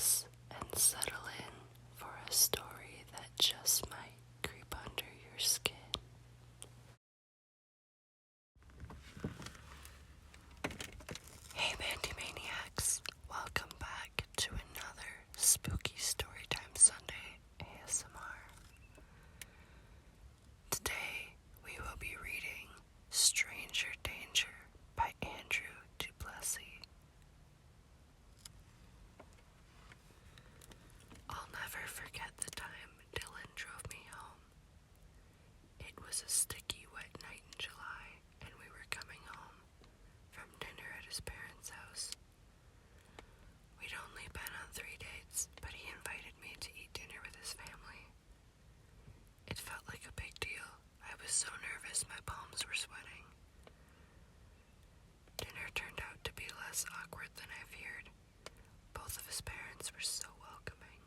relax and settle in for a story that just might creep under your skin. Hey Mandi Maniacs, welcome back to another Spooky Storytime Sunday ASMR. Today we will be reading Stranger Danger by Andrew Duplessis. I'll never forget the time Dylan drove me home. It was a sticky, wet night in July, and we were coming home from dinner at his parents' house. We'd only been on 3 dates, but he invited me to eat dinner with his family. It felt like a big deal. I was so nervous my palms were sweating. Dinner turned out to be less awkward than I feared. Both of his parents were so welcoming.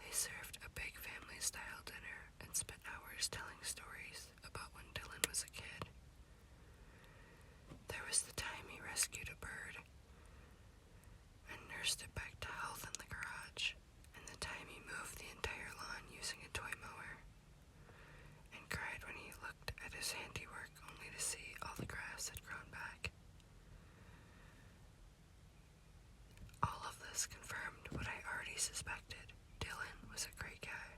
They served a big family-style dinner and spent hours telling stories about when Dylan was a kid. There was the time he rescued a bird and nursed it back to health in the garage, and the time he moved the entire lawn using a toy mower, and cried when he looked at his handiwork only to see all the grass had grown back. All of this confirmed what I already suspected. Dylan was a great guy.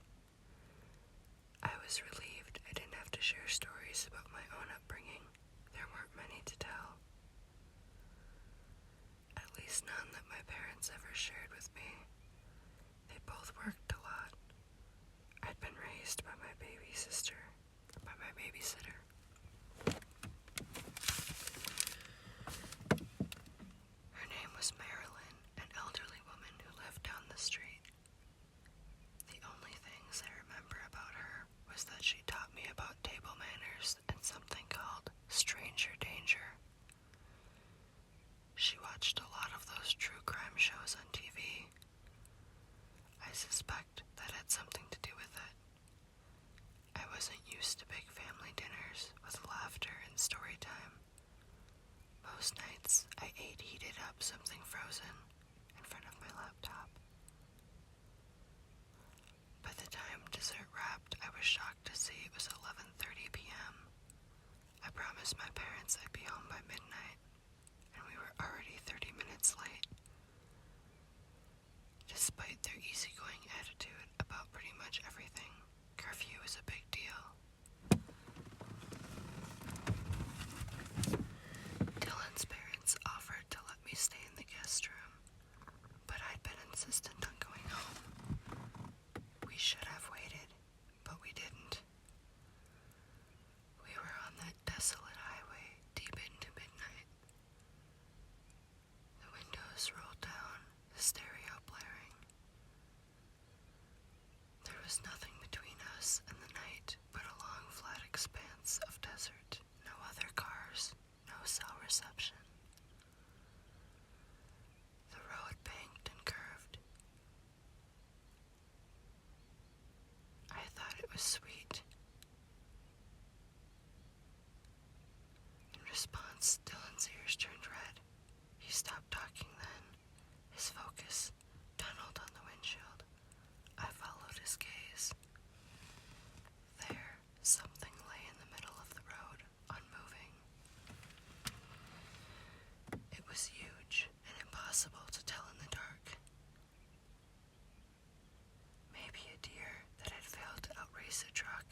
I was relieved I didn't have to share stories about my own upbringing. There weren't many to tell. At least none that my parents ever shared with me. They both worked a lot. I'd been raised by my babysitter. Her name was Marilyn, an elderly woman who lived down the street. The only things I remember about her was that she taught me about table manners and something called stranger danger. She watched a lot of those true crime shows on TV. I suspect that had something to do with it. I wasn't used to big family dinners with laughter and story time. Most nights, I ate heated up something frozen in front of my laptop. By the time dessert wrapped, I was shocked to see it was 11:30 p.m. I promised my parents I'd be home by midnight, and we were already 30 minutes late. Despite their easygoing attitude about pretty much everything, curfew is a big deal. Dylan's parents offered to let me stay in the guest room, but I'd been insistent on going home. We should have waited, but we didn't. We were on that desolate highway deep into midnight. The windows rolled down, the stereo blaring. There was nothing between us and the night but a long flat expanse of desert. No other cars, no cell reception. The road banked and curved. I thought it was sweet. In response, Dylan's ears turned red. He stopped talking then. His focus tunneled on the windshield. I followed his gaze. There, something lay in the middle of the road, unmoving. It was huge and impossible to tell in the dark. Maybe a deer that had failed to outrace a truck.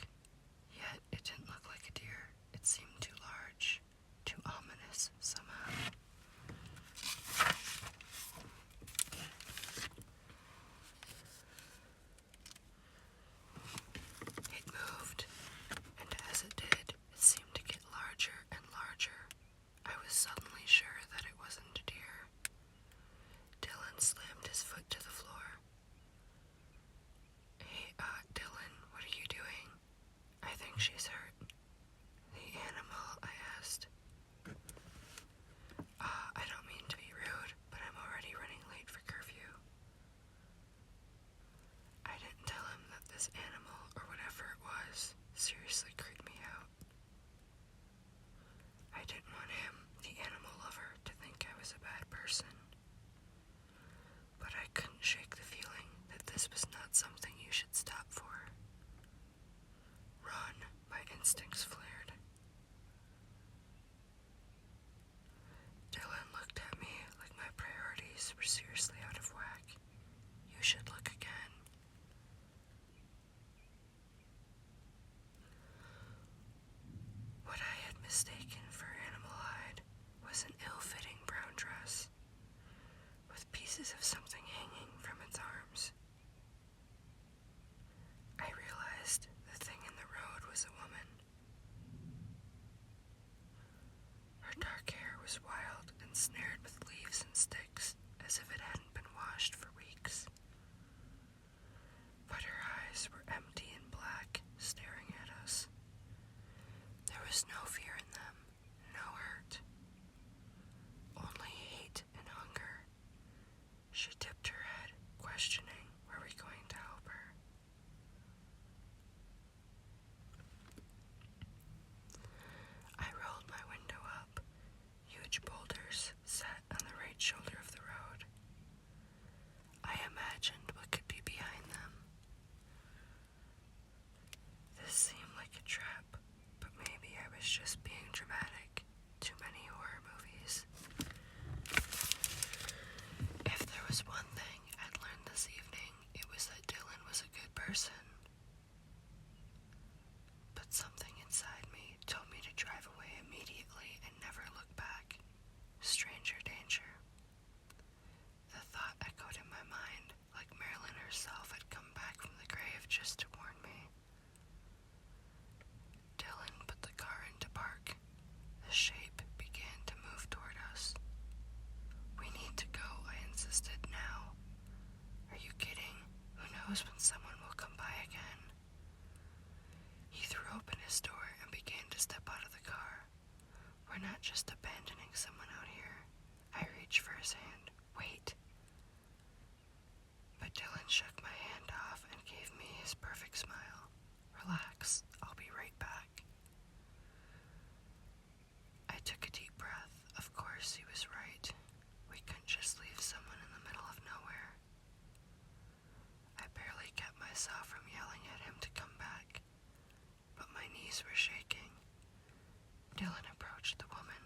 Yet it didn't look like a deer. It seemed too large, too ominous somehow. It moved, and as it did, it seemed to get larger and larger. I was suddenly sure that it wasn't a deer. Dylan slammed his foot to the floor. Hey, Dylan, what are you doing? I think she's hurt. The animal, I asked. I don't mean to be rude, but I'm already running late for curfew. I didn't tell him that this animal, or whatever it was, seriously creeped me out. I didn't want him, the animal lover, to think I was a bad person. But I couldn't shake seriously out of whack. You should look again. What I had mistaken for animal hide was an ill-fitting brown dress, with pieces of something hanging from its arms. I realized the thing in the road was a woman. Her dark hair was wild and snared with leaves and sticks, as if it hadn't been washed for weeks. But her eyes were empty and black, staring at us. There was no fear in them, no hurt, only hate and hunger. She tipped her head, questioning, were we going to help her? I rolled my window up. Huge boulders sat on the right shoulder of the road. I imagined what could be behind them. This seemed like a trap, but maybe I was just being dramatic. Too many horror movies. If there was one thing I'd learned this evening, it was that Dylan was a good person. But something inside me told me to drive away immediately and never look back. Stranger danger. The thought echoed in my mind, like Marilyn herself had come back from the grave just to warn me. Dylan put the car into park. The shape began to move toward us. We need to go, I insisted, now. Are you kidding? Who knows when someone will come by again? He threw open his door and began to step out of the car. We're not just abandoning someone out here. I reached for his hand. Wait. But Dylan shook my hand off and gave me his perfect smile. Relax, I'll be right back. I took a deep breath. Of course, he was right. We couldn't just leave someone in the middle of nowhere. I barely kept myself from yelling at him to come back, but my knees were shaking. Dylan approached the woman,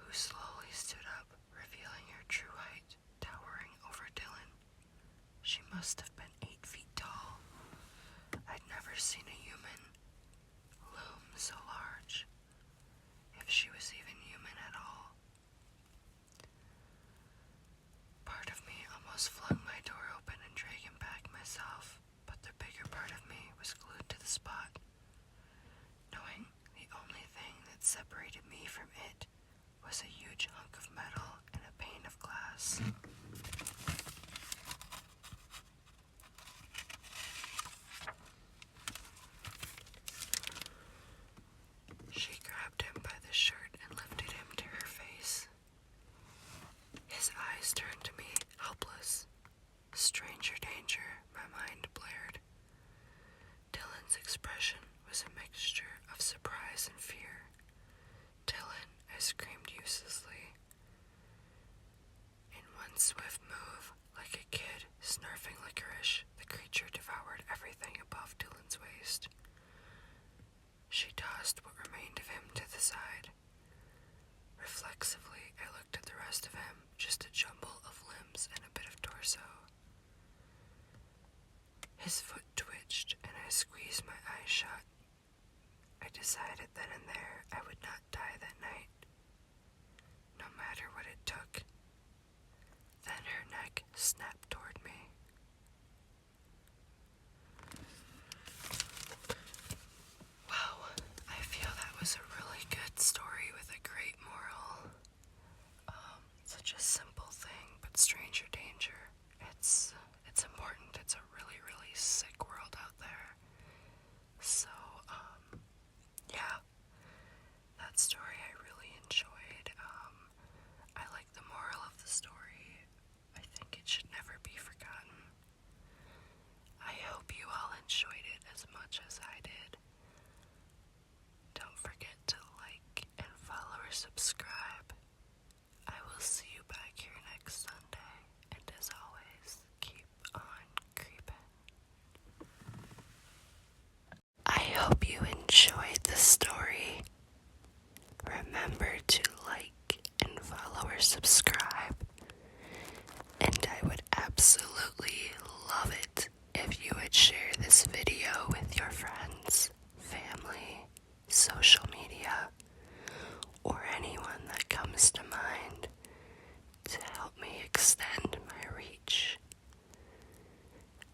who slowly stood up, revealing her true height, towering over Dylan. She must have been 8 feet tall. I'd never seen a human loom so large, if she was even human at all. Part of me almost flung my door open and dragged him back myself, but the bigger part of me was glued to the spot, knowing the only thing that separated me from it was a huge hunk of metal and a pane of glass. She grabbed him by the shirt and lifted him to her face. His eyes turned to me, helpless. Stranger danger, my mind blared. Dylan's expression was a mixture of surprise and fear. Dylan, I screamed uselessly. In one swift move, like a kid snarfing licorice, the creature devoured everything above Dylan's waist. She tossed what remained of him to the side. Reflexively, I looked at the rest of him, just a jumble of limbs and a bit of torso. His foot twitched, and I squeezed my eyes shut. I decided then and there I would not die that night, no matter what it took. Then her neck snapped toward me. Wow, I feel that was a really good story with a great moral. Such a simple thing, but stranger danger. It's important. It's a really, really sick world out there. So, yeah, that story I really enjoyed. I like the moral of the story. I think it should never be forgotten. I hope you all enjoyed it as much as I did. Don't forget to like and follow or subscribe. I will see you back here next Sunday, and as always, keep on creeping. I hope you enjoyed the story. Remember to like and or subscribe. And I would absolutely love it if you would share this video with your friends, family, social media, or anyone that comes to mind to help me extend my reach.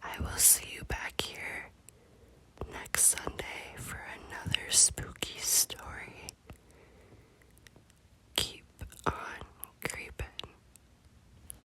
I will see you back here next Sunday for another spooky